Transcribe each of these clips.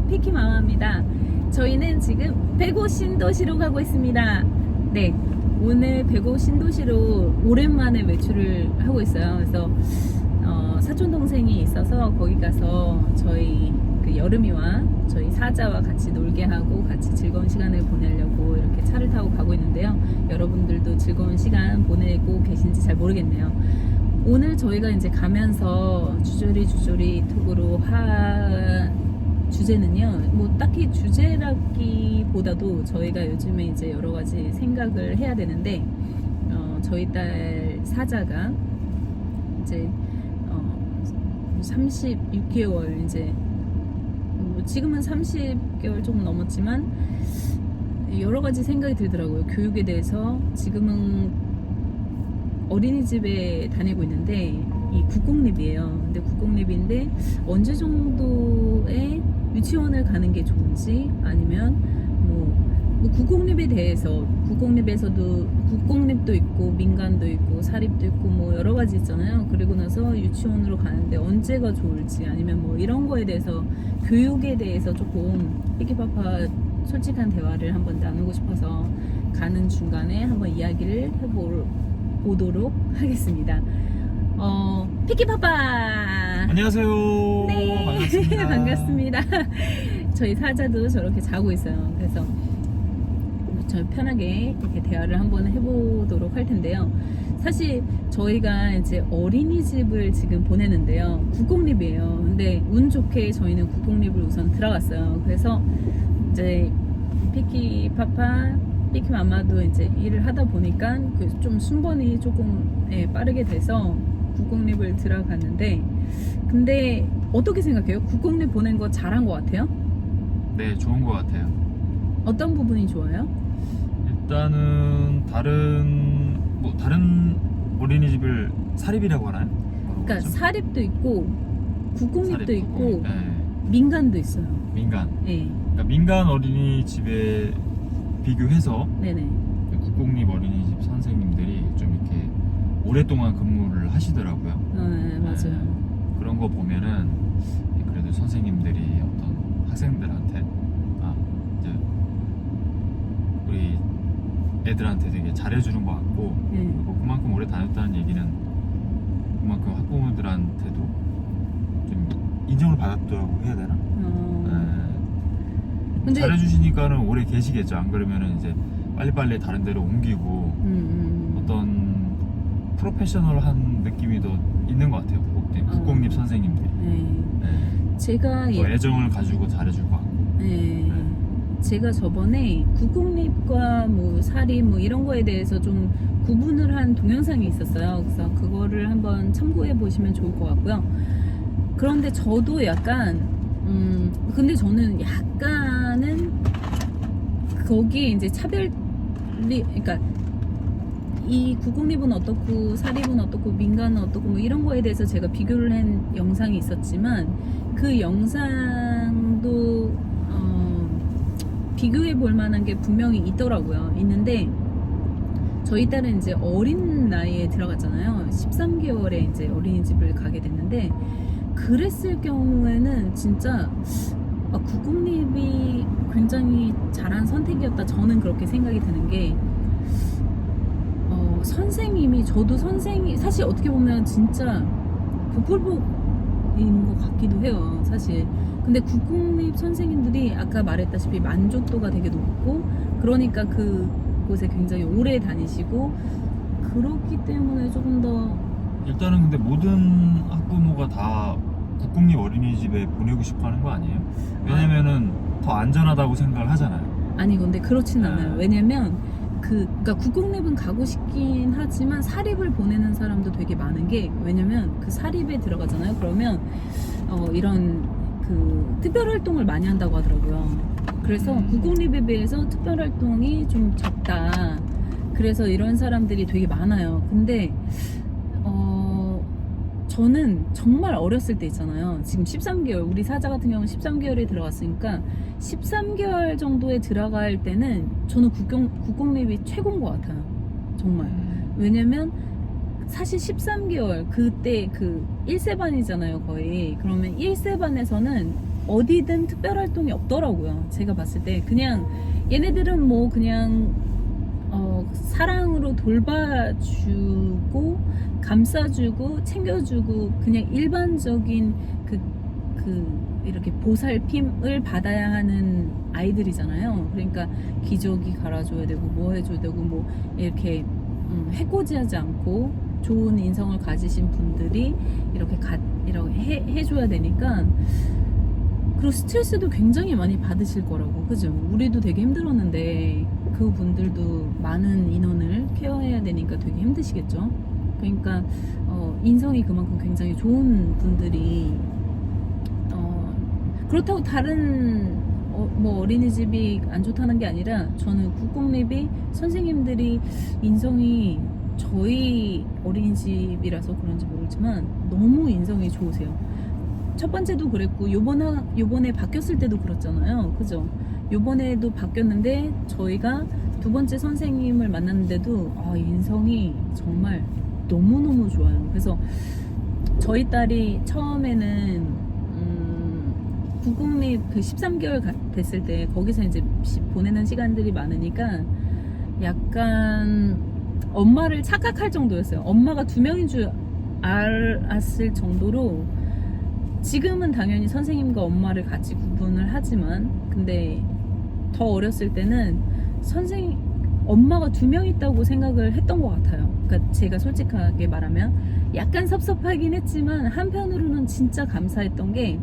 피키마마입니다. 저희는 지금 백오 신도시로 가고 있습니다. 네, 오늘 백오 신도시로 오랜만에 외출을 하고 있어요. 그래서 사촌 동생이 있어서 거기 가서 저희 그 여름이와 저희 사자와 같이 놀게 하고 같이 즐거운 시간을 보내려고 이렇게 차를 타고 가고 있는데요. 여러분들도 즐거운 시간 보내고 계신지 잘 모르겠네요. 오늘 저희가 이제 가면서 주저리 톡으로 주제는요, 뭐 딱히 주제라기보다도 저희가 요즘에 이제 여러 가지 생각을 해야 되는데, 저희 딸 사자가 이제 36개월 이제 지금은 30개월 조금 넘었지만 여러 가지 생각이 들더라고요. 교육에 대해서. 지금은 어린이집에 다니고 있는데 이 국공립이에요. 근데 국공립인데 언제 정도의 유치원을 가는 게 좋은지, 아니면 뭐 국공립에 대해서, 국공립에서도 국공립도 있고 민간도 있고 사립도 있고 뭐 여러 가지 있잖아요. 그리고 나서 유치원으로 가는데 언제가 좋을지, 아니면 뭐 이런 거에 대해서, 교육에 대해서 조금 피키파파 솔직한 대화를 한번 나누고 싶어서 가는 중간에 한번 이야기를 해보도록 하겠습니다. 피키파파 안녕하세요. 네, 반갑습니다. 반갑습니다. 저희 사자도 저렇게 자고 있어요. 그래서 저 편하게 이렇게 대화를 한번 해보도록 할 텐데요. 사실 저희가 이제 어린이집을 지금 보내는데요, 국공립이에요. 근데 운 좋게 저희는 국공립을 우선 들어갔어요. 그래서 이제 피키파파, 피키마마도 이제 일을 하다 보니까 좀 순번이 조금 빠르게 돼서 국공립을 들어갔는데, 근데 어떻게 생각해요? 국공립 보낸 거 잘한 것 같아요? 네, 좋은 것 같아요. 어떤 부분이 좋아요? 일단은 다른 어린이집을 사립이라고 하나요? 그러니까 그렇죠? 사립도 있고 국공립도 사립, 있고 국공립, 네. 민간도 있어요. 민간. 네, 그러니까 민간 어린이집에 비교해서 네네. 국공립 어린이집 선생님들이 좀 이렇게 오랫동안 근무를 하시더라고요. 네, 맞아요. 그런 거 보면은 그래도 선생님들이 어떤 학생들한테 이제 우리 애들한테 되게 잘해주는 것 같고, 네. 그리고 그만큼 오래 다녔다는 얘기는 그만큼 학부모들한테도 좀 인정을 받았다고 해야 되나? 근데 잘해주시니까는 오래 계시겠죠. 안 그러면은 이제 빨리빨리 다른 데로 옮기고 어떤 프로페셔널한 느낌이 더 있는 것 같아요. 국공립 선생님들이. 네. 제가 더 애정을 가지고 잘해줄 것 같고. 제가 저번에 국공립과 뭐 사립 뭐 이런 거에 대해서 좀 구분을 한 동영상이 있었어요. 그래서 그거를 한번 참고해 보시면 좋을 것 같고요. 그런데 저도 약간 근데 저는 약간은 거기에 이제 그러니까 이 국공립은 어떻고 사립은 어떻고 민간은 어떻고 뭐 이런 거에 대해서 제가 비교를 한 영상이 있었지만, 그 영상도 비교해 볼 만한 게 분명히 있더라고요. 있는데 저희 딸은 이제 어린 나이에 들어갔잖아요. 13개월에 이제 어린이집을 가게 됐는데, 그랬을 경우에는 진짜 국공립이 굉장히 잘한 선택이었다, 저는 그렇게 생각이 드는 게, 저도 선생님, 사실 어떻게 보면 진짜 복불복인 것 같기도 해요, 사실. 근데 국공립 선생님들이 아까 말했다시피 만족도가 되게 높고, 그러니까 그곳에 굉장히 오래 다니시고, 그렇기 때문에 조금 더. 일단은 근데 모든 학부모가 다 국공립 어린이집에 보내고 싶어 하는 거 아니에요? 왜냐면은 더 안전하다고 생각을 하잖아요. 아니, 근데 그렇진 않아요. 네. 왜냐면 그러니까 국공립은 가고 싶긴 하지만 사립을 보내는 사람도 되게 많은 게, 왜냐면 그 사립에 들어가잖아요. 그러면 이런 그 특별활동을 많이 한다고 하더라고요. 그래서 국공립에 비해서 특별활동이 좀 적다. 그래서 이런 사람들이 되게 많아요. 근데 저는 정말 어렸을 때 있잖아요. 지금 13개월, 우리 사자 같은 경우는 13개월에 들어갔으니까 13개월 정도에 들어갈 때는 저는 국공립이 최고인 것 같아요. 정말. 왜냐면 사실 13개월 그때 그 1세반이잖아요, 거의. 그러면 1세반에서는 어디든 특별 활동이 없더라고요. 제가 봤을 때 그냥 얘네들은 뭐 그냥 사랑으로 돌봐주고 감싸주고 챙겨주고 그냥 일반적인 그 이렇게 보살핌을 받아야 하는 아이들이잖아요. 그러니까 기저귀 갈아줘야 되고 뭐 해줘야 되고 뭐 이렇게 해코지하지 않고 좋은 인성을 가지신 분들이 이렇게 해줘야 되니까, 그리고 스트레스도 굉장히 많이 받으실 거라고. 그죠? 우리도 되게 힘들었는데 그 분들도 많은 인원을 케어해야 되니까 되게 힘드시겠죠. 그러니까 인성이 그만큼 굉장히 좋은 분들이, 그렇다고 다른 뭐 어린이집이 안 좋다는 게 아니라, 저는 국공립이 선생님들이 인성이, 저희 어린이집이라서 그런지 모르지만 너무 인성이 좋으세요. 첫 번째도 그랬고 요번에 바뀌었을 때도 그렇잖아요. 그죠? 요번에도 바뀌었는데 저희가 두 번째 선생님을 만났는데도 인성이 정말 너무너무 좋아요. 그래서 저희 딸이 처음에는 국공립 그 13개월 됐을 때 거기서 이제 보내는 시간들이 많으니까 약간 엄마를 착각할 정도였어요. 엄마가 2명인 줄 알았을 정도로. 지금은 당연히 선생님과 엄마를 같이 구분을 하지만, 근데 더 어렸을 때는 엄마가 2명 있다고 생각을 했던 것 같아요. 그러니까 제가 솔직하게 말하면 약간 섭섭하긴 했지만 한편으로는 진짜 감사했던 게,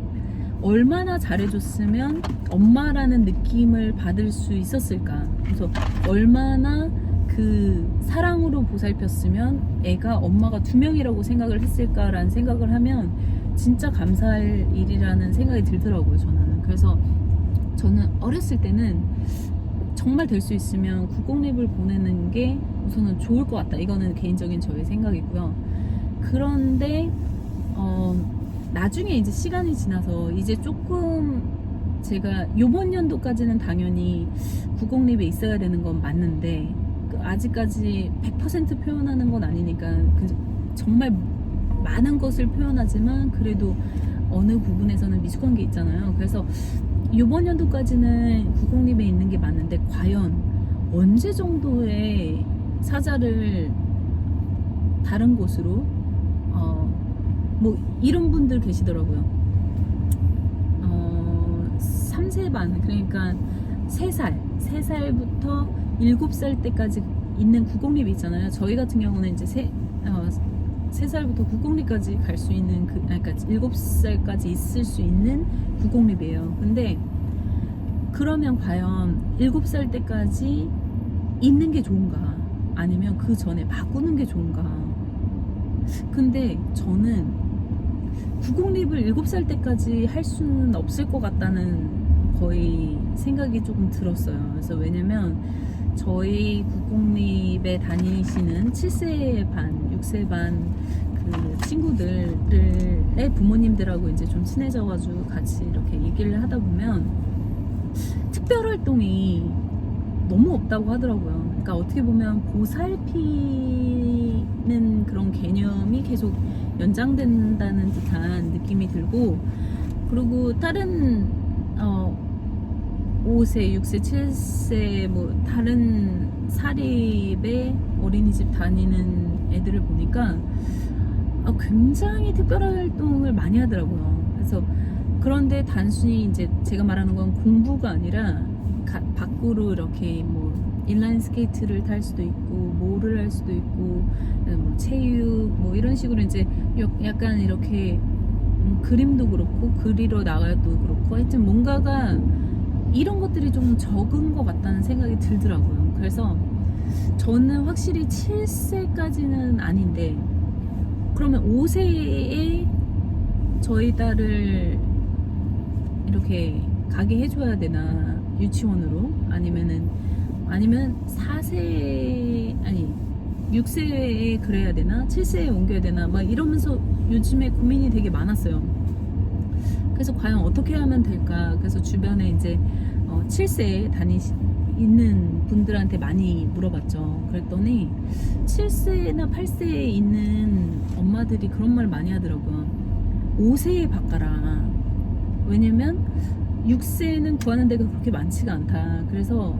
얼마나 잘해줬으면 엄마라는 느낌을 받을 수 있었을까. 그래서 얼마나 그 사랑으로 보살폈으면 애가 엄마가 2명이라고 생각을 했을까라는 생각을 하면 진짜 감사할 일이라는 생각이 들더라고요, 저는. 그래서 저는 어렸을 때는 정말 될 수 있으면 국공립을 보내는 게 우선은 좋을 것 같다. 이거는 개인적인 저의 생각이고요. 그런데 나중에 이제 시간이 지나서 이제 조금, 제가 요번 연도까지는 당연히 국공립에 있어야 되는 건 맞는데, 아직까지 100% 표현하는 건 아니니까 정말 많은 것을 표현하지만 그래도 어느 부분에서는 미숙한 게 있잖아요. 그래서 요번 연도까지는 국공립에 있는 게 맞는데, 과연 언제 정도의 사자를 다른 곳으로, 뭐 이런 분들 계시더라고요. 3세 반, 그러니까 3살부터 7살 때까지 있는 국공립이 있잖아요. 저희 같은 경우는 이제 3살부터 국공립까지 갈 수 있는 그러니까 7살까지 있을 수 있는 국공립이에요. 근데 그러면 과연 7살 때까지 있는 게 좋은가, 아니면 그 전에 바꾸는 게 좋은가. 근데 저는 국공립을 7살 때까지 할 수는 없을 것 같다는 거의 생각이 조금 들었어요. 그래서 왜냐면 저희 국공립에 다니시는 7세 반, 6세 반 그 친구들의 부모님들하고 이제 좀 친해져가지고 같이 이렇게 얘기를 하다 보면 특별 활동이 너무 없다고 하더라고요. 그러니까 어떻게 보면 보살피는 그런 개념이 계속 연장된다는 듯한 느낌이 들고, 그리고 다른 5세, 6세, 7세 뭐 다른 사립의 어린이집 다니는 애들을 보니까 굉장히 특별활동을 많이 하더라고요. 그래서 그런데 단순히 이제 제가 말하는 건 공부가 아니라 밖으로 이렇게 뭐 인라인 스케이트를 탈 수도 있고 뭐를 할 수도 있고 뭐 체육 뭐 이런 식으로 이제 약간 이렇게 그림도 그렇고 그리러 나가도 그렇고 하여튼 뭔가가 이런 것들이 좀 적은 것 같다는 생각이 들더라고요. 그래서 저는 확실히 7세까지는 아닌데, 그러면 5세에 저희 딸을 이렇게 가게 해줘야 되나, 유치원으로? 아니면 4세, 아니 6세에 그래야 되나? 7세에 옮겨야 되나? 막 이러면서 요즘에 고민이 되게 많았어요. 그래서 과연 어떻게 하면 될까? 그래서 주변에 이제 7세에 있는 분들한테 많이 물어봤죠. 그랬더니 7세나 8세에 있는 엄마들이 그런 말 많이 하더라고요. 5세에 바꿔라. 왜냐면 6세는 구하는 데가 그렇게 많지가 않다. 그래서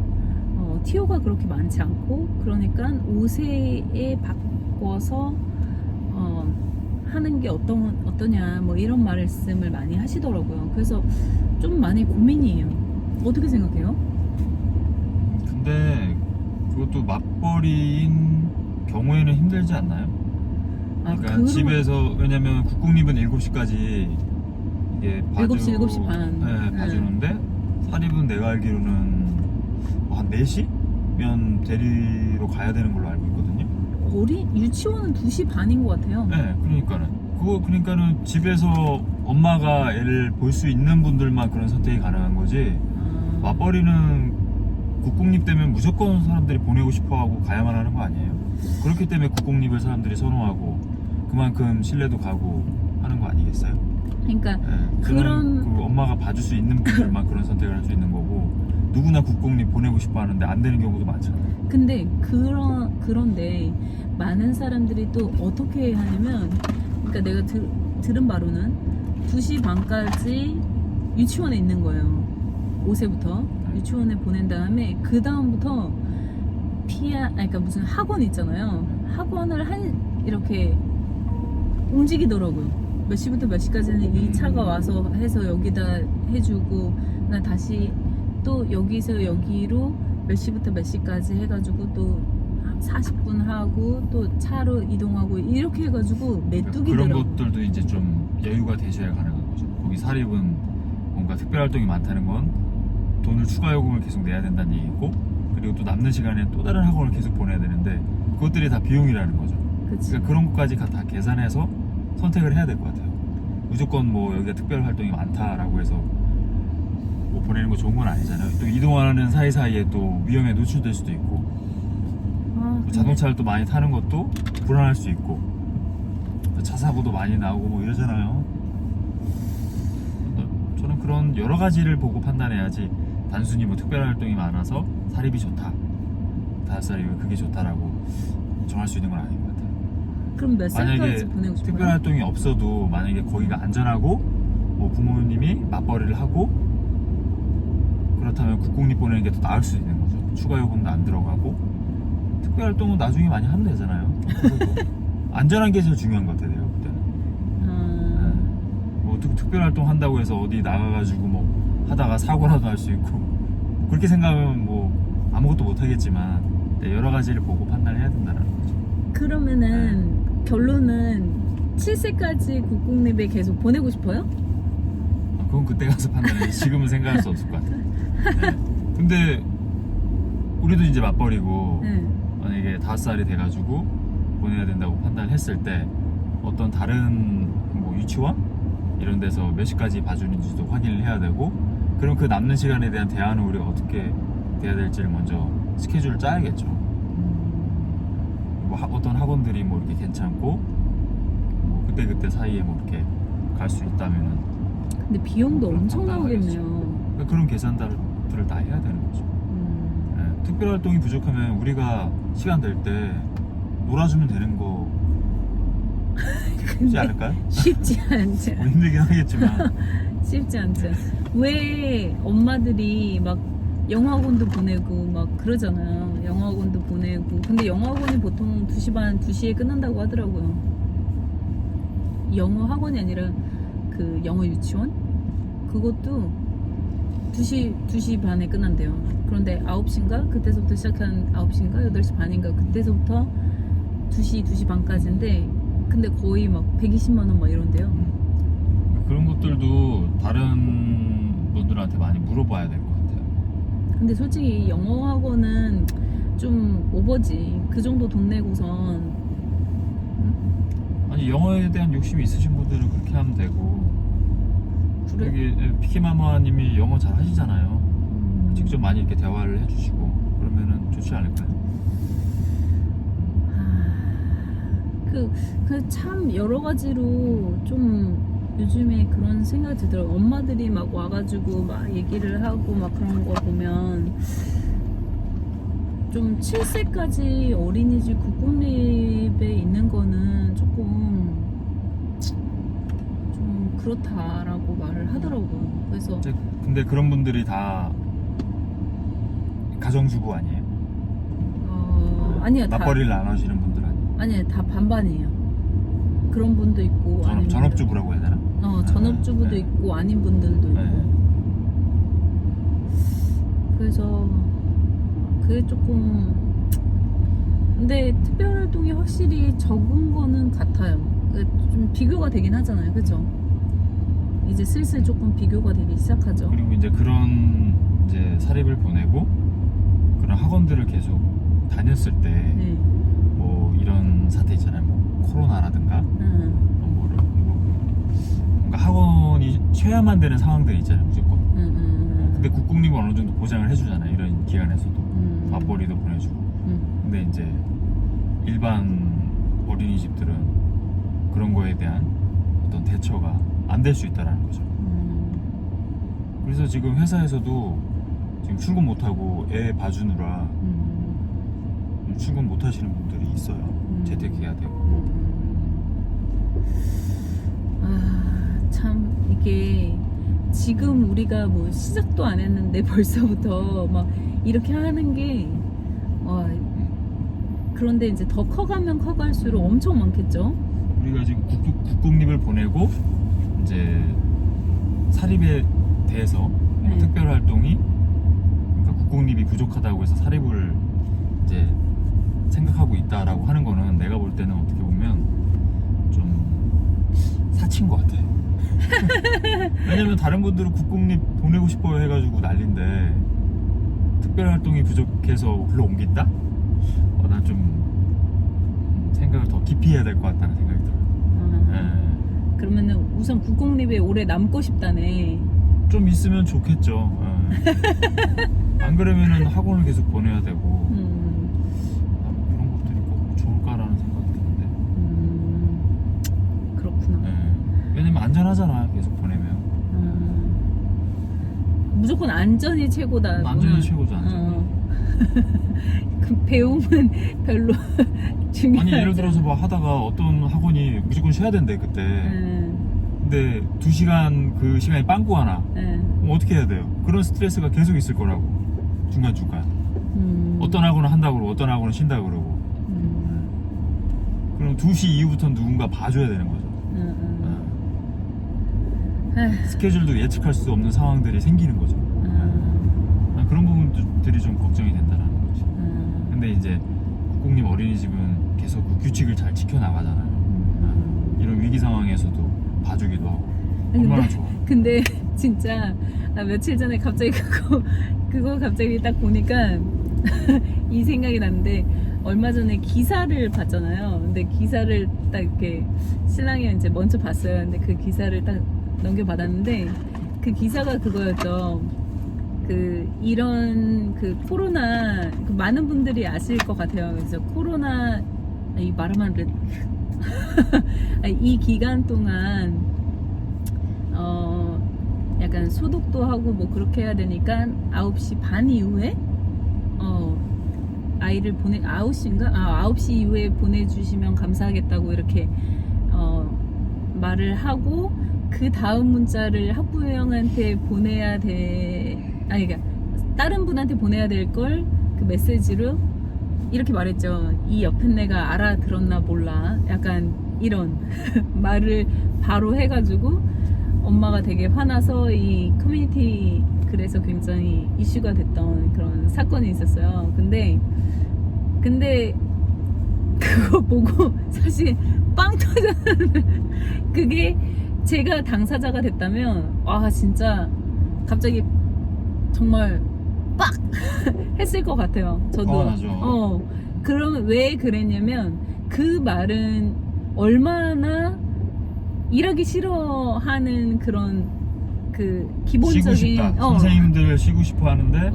티오가 그렇게 많지 않고, 그러니까 5세에 바꿔서 하는 게 어떠냐 뭐 이런 말씀을 많이 하시더라고요. 그래서 좀 많이 고민이에요. 어떻게 생각해요? 근데 그것도 맞벌이인 경우에는 힘들지 않나요? 그러니까 집에서, 왜냐면 국공립은 7시까지 이게 7시 반. 네, 봐주는데 사립은 내가 알기로는 뭐한 4시면 데리러 가야 되는 걸로 알고 있거든요. 유치원은 2시 반인 것 같아요. 네, 그러니까는 집에서 엄마가 애를 볼 수 있는 분들만 그런 선택이 가능한 거지. 맞벌이는 국공립 되면 무조건 사람들이 보내고 싶어하고 가야만 하는 거 아니에요? 그렇기 때문에 국공립을 사람들이 선호하고 그만큼 신뢰도 가고 하는 거 아니겠어요? 그러니까 네, 그런 그 엄마가 봐줄 수 있는 분들만 그런 선택을 할 수 있는 거고, 누구나 국공립 보내고 싶어 하는데 안 되는 경우도 많잖아요. 근데 그런데 많은 사람들이 또 어떻게 하냐면, 그러니까 내가 들은 바로는 2시 반까지 유치원에 있는 거예요. 5세부터 유치원에 보낸 다음에 그 다음부터 그러니까 무슨 학원 있잖아요. 학원을 이렇게 움직이더라고요. 몇 시부터 몇 시까지는 이 차가 와서 해서 여기다 해주고, 나 다시 또 여기서 여기로 몇 시부터 몇 시까지 해가지고 또 40분 하고 또 차로 이동하고 이렇게 해가지고 메뚜기더라고요. 그런 것들도 이제 좀 여유가 되셔야 가능한 거죠. 거기 사립은 뭔가 특별활동이 많다는 건 돈을 추가 요금을 계속 내야 된다는 얘기고, 그리고 또 남는 시간에 또 다른 학원을 계속 보내야 되는데 그것들이 다 비용이라는 거죠. 그치. 그러니까 그런 것까지 다 계산해서 선택을 해야 될 것 같아요. 무조건 뭐 여기가 특별활동이 많다라고 해서 뭐 보내는 거 좋은 건 아니잖아요. 또 이동하는 사이사이에 또 위험에 노출될 수도 있고, 자동차를 또 많이 타는 것도 불안할 수 있고, 차 사고도 많이 나오고 뭐 이러잖아요. 저는 그런 여러 가지를 보고 판단해야지 단순히 뭐 특별활동이 많아서 사립이 좋다, 5살이면 그게 좋다라고 정할 수 있는 건 아닌 것 같아요. 그럼 몇 살까지 보내고 싶어요? 특별활동이 없어도 만약에 거기가 안전하고 뭐 부모님이 맞벌이를 하고 그렇다면 국공립 보내는 게 더 나을 수 있는 거죠. 추가 요금도 안 들어가고 특별활동은 나중에 많이 하면 되잖아요. 안전한 게 제일 중요한 것 같아요, 그때는. 뭐 특별활동 한다고 해서 어디 나가가지고 뭐 하다가 사고라도 할 수 있고, 그렇게 생각하면 뭐 아무것도 못 하겠지만 여러 가지를 보고 판단해야 된다는 거죠. 그러면은 결론은 7세까지 국공립에 계속 보내고 싶어요? 그건 그때 가서 판단해. 지금은 생각할 수 없을 것 같아요. 네. 근데 우리도 이제 맞벌이고 만약에 5살이 돼가지고 보내야 된다고 판단했을 때 어떤 다른 뭐 유치원 이런 데서 몇 시까지 봐주는지도 확인을 해야 되고, 그럼 그 남는 시간에 대한 대안을 우리가 어떻게 돼야 될지를 먼저 스케줄을 짜야겠죠. 뭐 어떤 학원들이 뭐 이렇게 괜찮고 뭐 그때 사이에 뭐 이렇게 갈 수 있다면은. 근데 비용도 그런 엄청 판단을 나오겠네요. 그러니까 그런 계산들을 다 해야 되는 거죠. 네, 특별활동이 부족하면 우리가 시간 될 때 놀아주면 되는 거 쉽지 않을까요? 쉽지 않죠. 뭐 힘들긴 하겠지만. 쉽지 않죠. 왜 엄마들이 막 영어학원도 보내고 막 그러잖아요. 영어학원도 보내고. 근데 영어학원이 보통 2시 반, 2시에 끝난다고 하더라고요. 영어학원이 아니라 그 영어 유치원? 그것도 2시 반에 끝난대요. 그런데 9시인가? 그때서부터 시작한 9시인가? 8시 반인가? 그때서부터 2시 반까지인데, 근데 거의 막 120만원 막 이런데요. 그런 것들도 다른 분들한테 많이 물어봐야 될 것 같아요. 근데 솔직히 영어학원은 좀 오버지. 그 정도 돈 내고선. 아니, 영어에 대한 욕심이 있으신 분들은 그렇게 하면 되고, 그래? 여기 피키마마님이 영어 잘 하시잖아요. 직접 많이 이렇게 대화를 해주시고 그러면은 좋지 않을까요? 참 여러 가지로 좀 요즘에 그런 생각이 들더라고요. 엄마들이 막 와가지고 막 얘기를 하고 막 그런 거 보면 좀 7세까지 어린이집 국공립에 있는 거는 조금 좀 그렇다라고 말을 하더라고요. 그래서 근데 그런 분들이 다 가정주부 아니에요? 아니요, 다 맞벌이를 안 하시는 분들 아니에요? 아니요, 다 반반이에요. 그런 분도 있고 아닌 전업주부라고 해야 되나? 전업주부도 네. 있고 아닌 분들도 있고. 네. 그래서 그게 조금, 근데 특별활동이 확실히 적은 거는 같아요. 좀 비교가 되긴 하잖아요, 그죠? 이제 슬슬 조금 비교가 되기 시작하죠. 그리고 이제 그런 이제 사립을 보내고 그런 학원들을 계속 다녔을 때 네. 뭐 이런 사태 있잖아요. 뭐 코로나라든가 뭔가 학원이 쉬어야만 되는 상황들이 있잖아요, 무조건. 근데 국공립은 어느 정도 보장을 해주잖아요, 이런 기간에서도. 맞벌이도 보내주고. 근데 이제 일반 어린이집들은 그런 거에 대한 어떤 대처가 안 될 수 있다는 거죠. 그래서 지금 회사에서도 지금 출근 못하고 애 봐주느라 출근 못 하시는 분들이 있어요. 재택해야 되고. 참 이게 지금 우리가 뭐 시작도 안 했는데 벌써부터 막 이렇게 하는 게 그런데 이제 더 커가면 커갈수록 엄청 많겠죠. 우리가 지금 국공립을 보내고 이제 사립에 대해서 네. 특별 활동이 그러니까 국공립이 부족하다고 해서 사립을 이제 생각하고 있다라고 하는 거는 내가 볼 때는 어떻게 보면 좀 사치인 것 같아. 왜냐면 다른 분들은 국공립 보내고 싶어요 해가지고 난린데 특별 활동이 부족해서 글로 옮긴다? 난 좀 생각을 더 깊이 해야 될 것 같다는 생각이 들어요. 그러면은 우선 국공립에 오래 남고 싶다네. 좀 있으면 좋겠죠. 안 그러면은 학원을 계속 보내야 되고 그런 것들이 꼭 좋을까라는 생각이 드는데. 그렇구나. 왜냐면 안전하잖아, 계속 보내면. 무조건 안전이 최고다. 안전이 최고죠, 안전이. 그 배움은 별로 중요하지. 아니 예를 들어서 뭐 하다가 어떤 학원이 무조건 쉬어야 된대 그때. 근데 2시간 그 시간이 빵꾸 하나. 그럼 어떻게 해야 돼요? 그런 스트레스가 계속 있을 거라고. 중간중간. 어떤 학원은 한다고 그러고 어떤 학원은 쉰다고 그러고. 그럼 2시 이후부터는 누군가 봐줘야 되는 거죠. 스케줄도 예측할 수 없는 상황들이 생기는 거죠. 그런 부분들이 좀 걱정이 된다는 거지. 근데 이제 국공립 어린이집은 계속 그 규칙을 잘 지켜나가잖아요. 이런 위기 상황에서도 봐주기도 하고. 얼마나 좋아. 근데 진짜 나 며칠 전에 갑자기 그거 갑자기 딱 보니까 이 생각이 났는데, 얼마 전에 기사를 봤잖아요. 근데 기사를 딱 이렇게 신랑이 이제 먼저 봤어요. 근데 그 기사를 딱 넘겨받았는데 그 기사가 그거였죠. 이런 코로나, 많은 분들이 아실 것 같아요. 그래서 코로나, 이 말하면 이 기간 동안 약간 소독도 하고 뭐 그렇게 해야 되니까 9시 반 이후에 아이를 9시 이후에 보내주시면 감사하겠다고 이렇게 말을 하고, 그 다음 문자를 학부형한테 보내야 그러니까 다른 분한테 보내야 될 걸 그 메시지로 이렇게 말했죠. 이 옆에 내가 알아들었나 몰라, 약간 이런 말을 바로 해가지고 엄마가 되게 화나서 이 커뮤니티 글에서 굉장히 이슈가 됐던 그런 사건이 있었어요. 근데 그거 보고 사실 빵 터졌는데, 그게 제가 당사자가 됐다면 와 진짜 갑자기 정말 빡 했을 것 같아요. 저도. 화나죠. 그러면 왜 그랬냐면, 그 말은 얼마나 일하기 싫어하는 그런 기본적인 쉬고 싶다. 선생님들 쉬고 싶어 하는데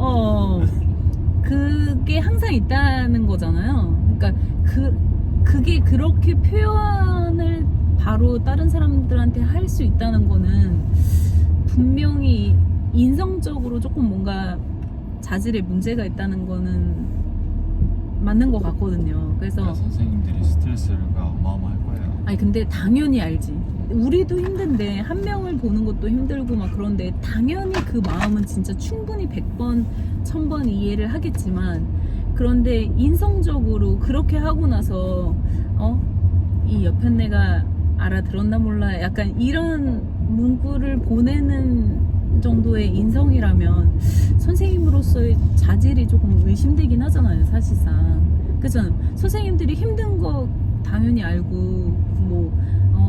그게 항상 있다는 거잖아요. 그러니까 그게 그렇게 표현을 바로 다른 사람들한테 할 수 있다는 거는 분명히 인성적으로 조금 뭔가 자질에 문제가 있다는 거는 맞는 것 같거든요. 그래서 선생님들이 스트레스가 어마어마할 거예요. 아니 근데 당연히 알지. 우리도 힘든데 한 명을 보는 것도 힘들고 막 그런데 당연히 그 마음은 진짜 충분히 100번 1000번 이해를 하겠지만 그런데 인성적으로 그렇게 하고 나서 이 옆에 내가 알아들었나 몰라 약간 이런 문구를 보내는 정도의 인성이라면 선생님으로서의 자질이 조금 의심되긴 하잖아요 사실상. 그죠? 선생님들이 힘든 거 당연히 알고 뭐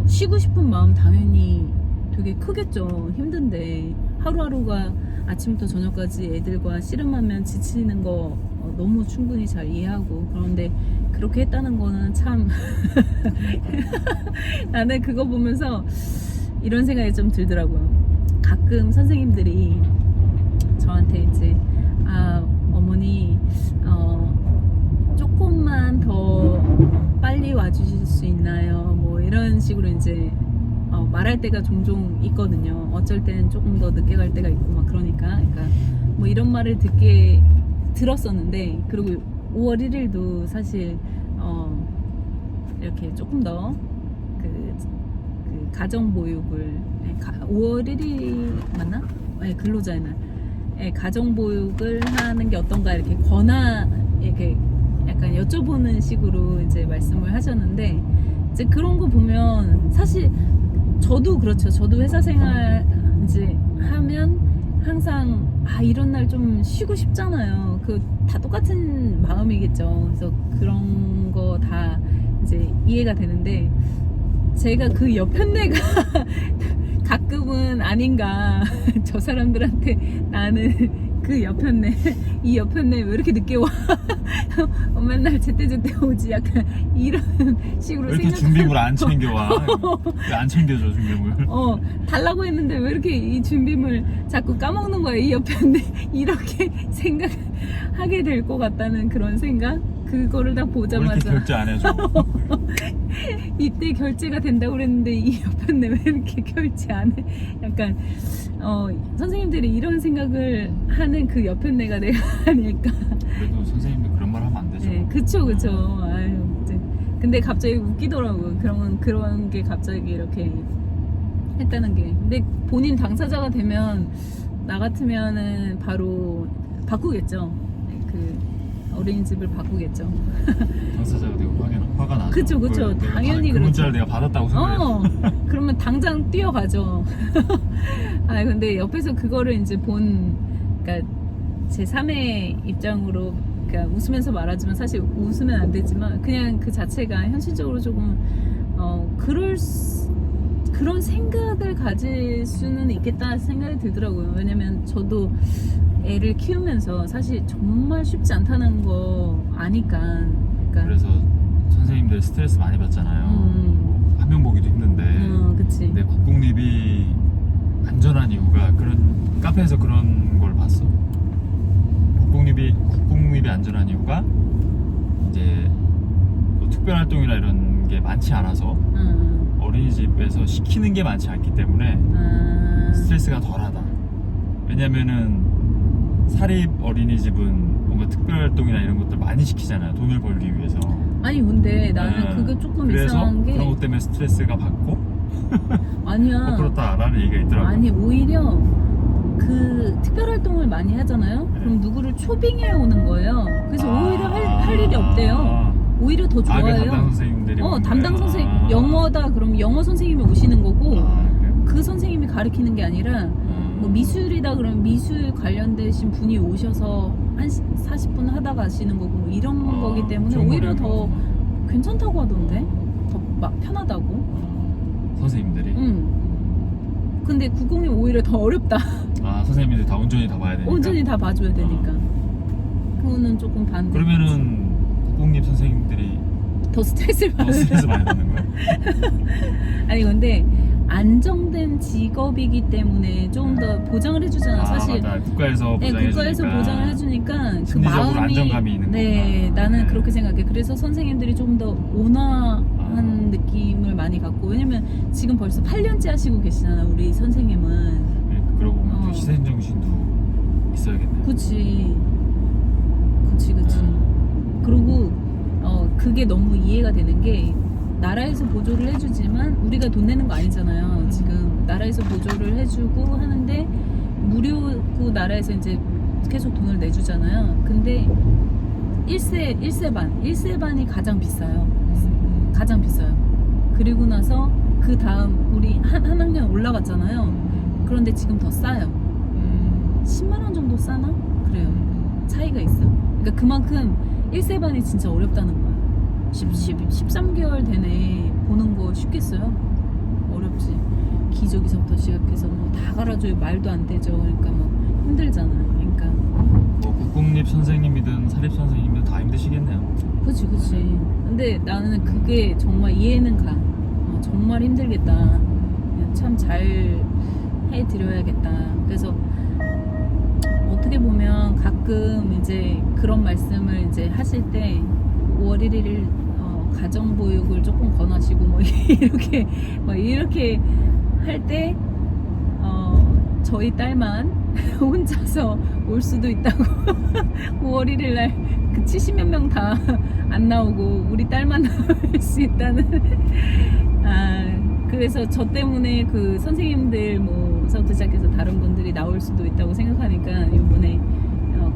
쉬고 싶은 마음 당연히 되게 크겠죠. 힘든데 하루하루가 아침부터 저녁까지 애들과 씨름하면 지치는 거 너무 충분히 잘 이해하고 그런데 그렇게 했다는 거는 참 나는 그거 보면서 이런 생각이 좀 들더라고요. 가끔 선생님들이 저한테 이제 어머니 조금만 더 빨리 와주실 수 있나요? 뭐 이런 식으로 이제 말할 때가 종종 있거든요. 어쩔 때는 조금 더 늦게 갈 때가 있고 막 그러니까 뭐 이런 말을 들었었는데 그리고 5월 1일도 사실 이렇게 조금 더 그 가정보육을 5월 1일 맞나? 네, 근로자의 날. 네, 가정보육을 하는 게 어떤가 이렇게 이렇게 약간 여쭤보는 식으로 이제 말씀을 하셨는데 이제 그런 거 보면 사실 저도 그렇죠. 저도 회사 생활 이제 하면 항상 이런 날 좀 쉬고 싶잖아요. 그 다 똑같은 마음이겠죠. 그래서 그런 거 다 이제 이해가 되는데 제가 그 옆편내가 가끔은 아닌가 저 사람들한테 나는 그 옆편내 이 옆편내 왜 이렇게 늦게 와 맨날 제때제때 오지 약간 이런 식으로 왜 이렇게 준비물 안 챙겨와? 왜 안 챙겨줘 준비물? 달라고 했는데 왜 이렇게 이 준비물 자꾸 까먹는 거야 이 옆편내 이렇게 생각하게 될 것 같다는 그런 생각 그거를 다 왜 이렇게 보자마자 결제 안 해줘? 이때 결제가 된다고 그랬는데 이 옆편내 왜 이렇게 결제 안 해? 약간 선생님들이 이런 생각을 하는 그 옆편내가 내가 아닐까. 그래도 선생님들 그런 말 하면 안 되죠. 네, 그쵸. 아유, 이제. 근데 갑자기 웃기더라고요. 그런 게 갑자기 이렇게 했다는 게. 근데 본인 당사자가 되면 나 같으면은 바로 바꾸겠죠. 네, 그 어린이집을 바꾸겠죠. 당사자가 되고 화가 나죠. 그쵸. 당연히 그 문자를 그렇죠. 내가 받았다고 생각해요. 그러면 당장 뛰어가죠. 근데 옆에서 그거를 이제 그러니까 제 3의 입장으로, 그러니까 웃으면서 말하지만 사실 웃으면 안 되지만 그냥 그 자체가 현실적으로 조금 그런 생각을 가질 수는 있겠다 생각이 들더라고요. 왜냐면 저도 애를 키우면서 사실 정말 쉽지 않다는 거 아니까. 그러니까 그래서 선생님들 스트레스 많이 받잖아요. 한 명 보기도 힘든데. 그치. 근데 국공립이 안전한 이유가 그런 카페에서 그런 걸 봤어. 국공립이 안전한 이유가 이제 뭐 특별활동이나 이런 게 많지 않아서 어린이집에서 시키는 게 많지 않기 때문에 스트레스가 덜하다. 왜냐면은 사립 어린이집은 뭔가 특별활동이나 이런 것들 많이 시키잖아요. 돈을 벌기 위해서. 아니 근데 나는 그게 조금 그래서 이상한 게 그런 것 때문에 스트레스가 받고 아니야. 그렇다라는 얘기가 있더라고요. 아니 오히려 그 특별활동을 많이 하잖아요. 그럼 누구를 초빙해 오는 거예요. 그래서 오히려 할 일이 없대요. 오히려 더 좋아요. 담당 선생님들이 담당 선생님 영어다 그럼 영어 선생님이 오시는 거고 그 선생님이 가르치는 게 아니라 뭐 미술이다 그러면 미술 관련되신 분이 오셔서 한 40분 하다 가시는 거고 이런 거기 때문에 오히려 더 괜찮다고 하던데 더 막 편하다고 선생님들이. 근데 국공이 오히려 더 어렵다. 선생님들이 다 온전히 다 봐야 되니까. 온전히 다 봐줘야 되니까. 그거는 조금 반대. 그러면은 국공립 선생님들이 더 스트레스를 더 스트레스 많이 받는 거야? 아니 근데 안정된 직업이기 때문에 좀 더 보장을 해주잖아. 사실 맞다. 국가에서 보장해주니까. 국가에서 보장을 해주니까 그 심리적으로 마음이 안정감이 있는 네, 거구나. 나는 네. 그렇게 생각해. 그래서 선생님들이 좀 더 온화한 느낌을 많이 갖고 왜냐면 지금 벌써 8년째 하시고 계시잖아. 우리 선생님은. 그러고 보면 또 희생정신도 있어야겠네. 그치. 그리고 그게 너무 이해가 되는 게 나라에서 보조를 해주지만 우리가 돈 내는 거 아니잖아요. 지금 나라에서 보조를 해주고 하는데 무료고 나라에서 이제 계속 돈을 내주잖아요. 근데 1세 반이 가장 비싸요. 가장 비싸요. 그리고 나서 그 다음 우리 한 학년 올라갔잖아요. 그런데 지금 더 싸요. 10만 원 정도 싸나? 그래요. 차이가 있어. 그러니까 그만큼 1세 반이 진짜 어렵다는 거야. 13개월 되네. 보는 거 쉽겠어요? 어렵지. 기저귀서부터 시작해서 뭐 다 갈아줘요. 말도 안 되죠. 그러니까 뭐 힘들잖아. 그러니까 뭐 국공립 선생님이든 사립 선생님이든 다 힘드시겠네요. 그치. 근데 나는 그게 정말 이해는 가. 정말 힘들겠다. 참 잘 해드려야겠다. 그래서 어떻게 보면 가끔 이제 그런 말씀을 이제 하실 때 5월 1일 가정보육을 조금 권하시고 뭐 이렇게 할 때 저희 딸만 혼자서 올 수도 있다고 5월 1일 날 그 70몇 명 다 안 나오고 우리 딸만 나올 수 있다는 그래서 저 때문에 그 선생님들 뭐서부터 시작해서 다른 분들이 나올 수도 있다고 생각하니까 이번에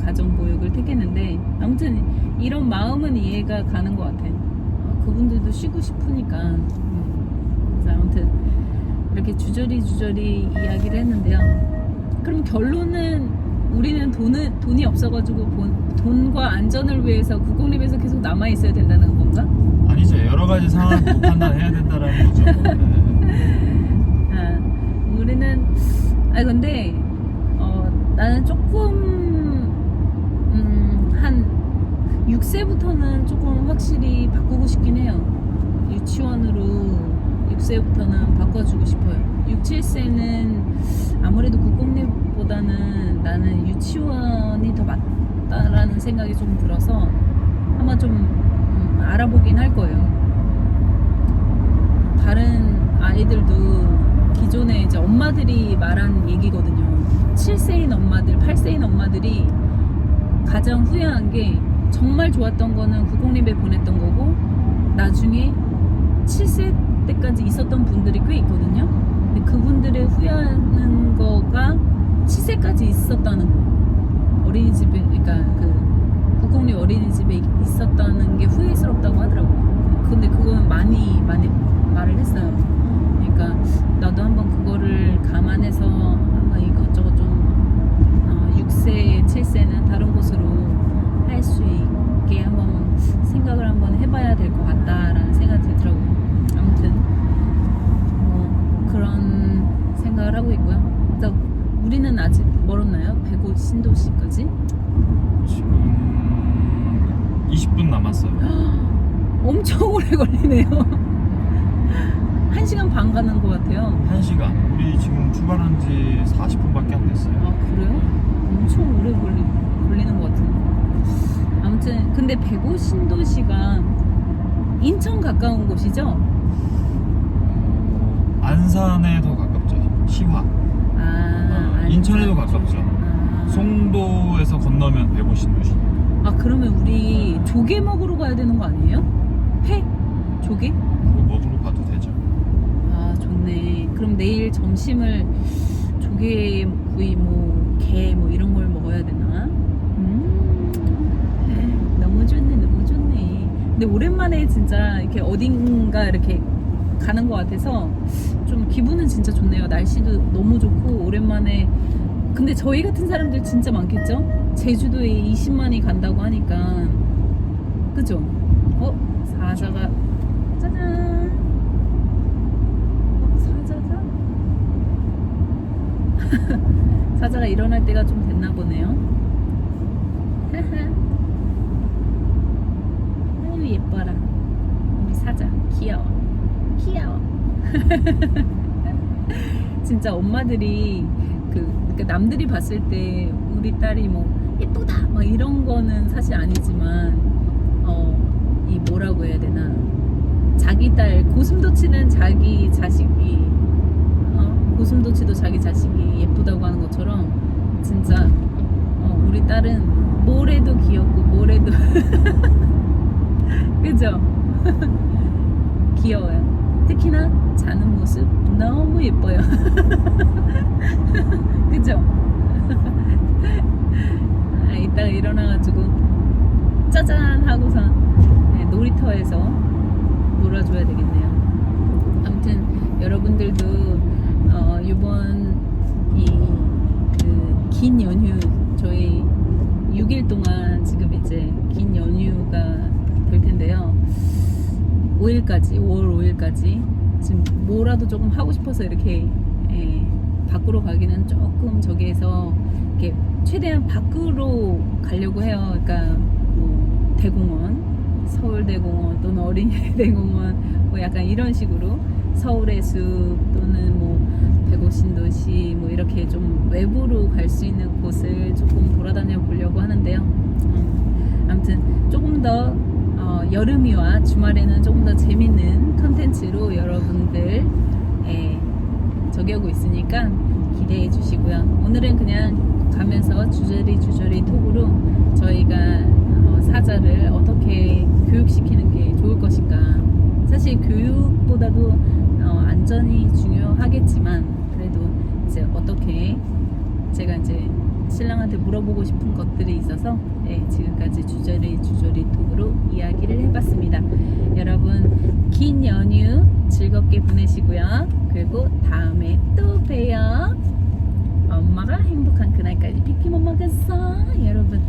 가정보육을 택했는데 아무튼 이런 마음은 이해가 가는 것 같아요. 그분들도 쉬고 싶으니까 그래서 아무튼 이렇게 주저리 이야기를 했는데요. 그럼 결론은 우리는 돈이 없어가지고 돈과 안전을 위해서 국공립에서 계속 남아 있어야 된다는 건가? 아니죠. 여러 가지 상황을 못 판단해야 된다라는 거죠. 네. 우리는 근데 나는 조금 한 6세부터는 조금 확실히 바꾸고 싶긴 해요. 유치원으로 6세부터는 바꿔주고 싶어요. 6, 7세는 아무래도 국공립보다는 나는 유치원이 더 맞다라는 생각이 좀 들어서 아마 좀 알아보긴 할 거예요. 다른 아이들도 기존에 이제 엄마들이 말한 얘기거든요. 7세인 엄마들, 8세인 엄마들이 가장 후회한 게 정말 좋았던 거는 국공립에 보냈던 거고 나중에 7세 때까지 있었던 분들이 꽤 있거든요. 근데 그분들의 후회하는 거가 7세까지 있었다는 거. 어린이집에, 그러니까 그 국공립 어린이집에 있었다는 게 후회스럽다고 하더라고요. 근데 그건 많이 말을 했어요. 그러니까 나도 한번 그거를 감안해서 한번 이것저것 좀 6세, 7세는 다른 곳으로 할 수 있게 한번 생각을 한번 해봐야 될 것 같다라는 생각이 들더라고요. 아무튼 그런 생각을 하고 있고요. 그래서 우리는 아직 멀었나요? 105 신도시까지? 지금 20분 남았어요. 엄청 오래 걸리네요. 1시간 반 가는 것 같아요. 1시간. 우리 지금 출발한 지 40분밖에 안 됐어요. 아 그래요? 엄청 오래 걸리는 것 같은데. 아무튼 근데 105 신도시가 인천 가까운 곳이죠? 안산에 더 가깝죠. 시화. 인천에도 가깝죠. 송도에서 건너면 105 신도시. 그러면 우리 조개 먹으러 가야 되는 거 아니에요? 회? 조개? 그거 먹으러 가도 되죠. 좋네. 그럼 내일 점심을 조개구이 게 이런 걸 먹어야 되나? 너무 좋네. 근데 오랜만에 진짜 이렇게 어딘가 이렇게 가는 것 같아서 좀 기분은 진짜 좋네요. 날씨도 너무 좋고 오랜만에. 근데 저희 같은 사람들 진짜 많겠죠? 제주도에 20만이 간다고 하니까. 그죠? 사자가 짜잔. 사자가? 사자가 일어날 때가 좀 됐나 보네요. 아유 예뻐라. 우리 사자 귀여워. 진짜 엄마들이 그러니까 남들이 봤을 때 우리 딸이 예쁘다 막 이런 거는 사실 아니지만 이 뭐라고 해야 되나, 자기 딸 고슴도치는 자기 자식이 고슴도치도 자기 자식이 예쁘다고 하는 것처럼 진짜 우리 딸은 뭐래도 귀엽고 뭐래도 그죠? 귀여워요. 특히나 자는 모습 너무 예뻐요. 그죠? 이따가 일어나가지고 짜잔 하고서 놀이터에서 놀아줘야 되겠네요. 아무튼 여러분들도 이번 그 긴 연휴, 저희 6일 동안 지금 이제 긴 연휴가 될 텐데요. 5일까지, 5월 5일까지 지금 뭐라도 조금 하고 싶어서 이렇게 밖으로 가기는 조금 저기에서 이렇게 최대한 밖으로 가려고 해요. 그러니까 뭐 대공원, 서울대공원 또는 어린이대공원 뭐 약간 이런 식으로 서울의 숲 또는 뭐 백오신도시 뭐 이렇게 좀 외부로 갈 수 있는 곳을 조금 돌아다녀 보려고 하는데요. 아무튼 조금 더 여름이와 주말에는 조금 더 재밌는 컨텐츠로 여러분들 저기 하고 있으니까 기대해 주시고요. 오늘은 그냥 가면서 주저리 톡으로 저희가 사자를 어떻게 교육시키는 게 좋을 것인가. 사실 교육보다도 안전이 중요하겠지만 그래도 이제 어떻게 제가 이제 신랑한테 물어보고 싶은 것들이 있어서 지금까지 주저리 톡으로 이야기를 해봤습니다. 여러분 긴 연휴 즐겁게 보내시고요. 그리고 다음에 또 봬요. 엄마가 행복한 그날까지 피피 못 먹었어. 여러분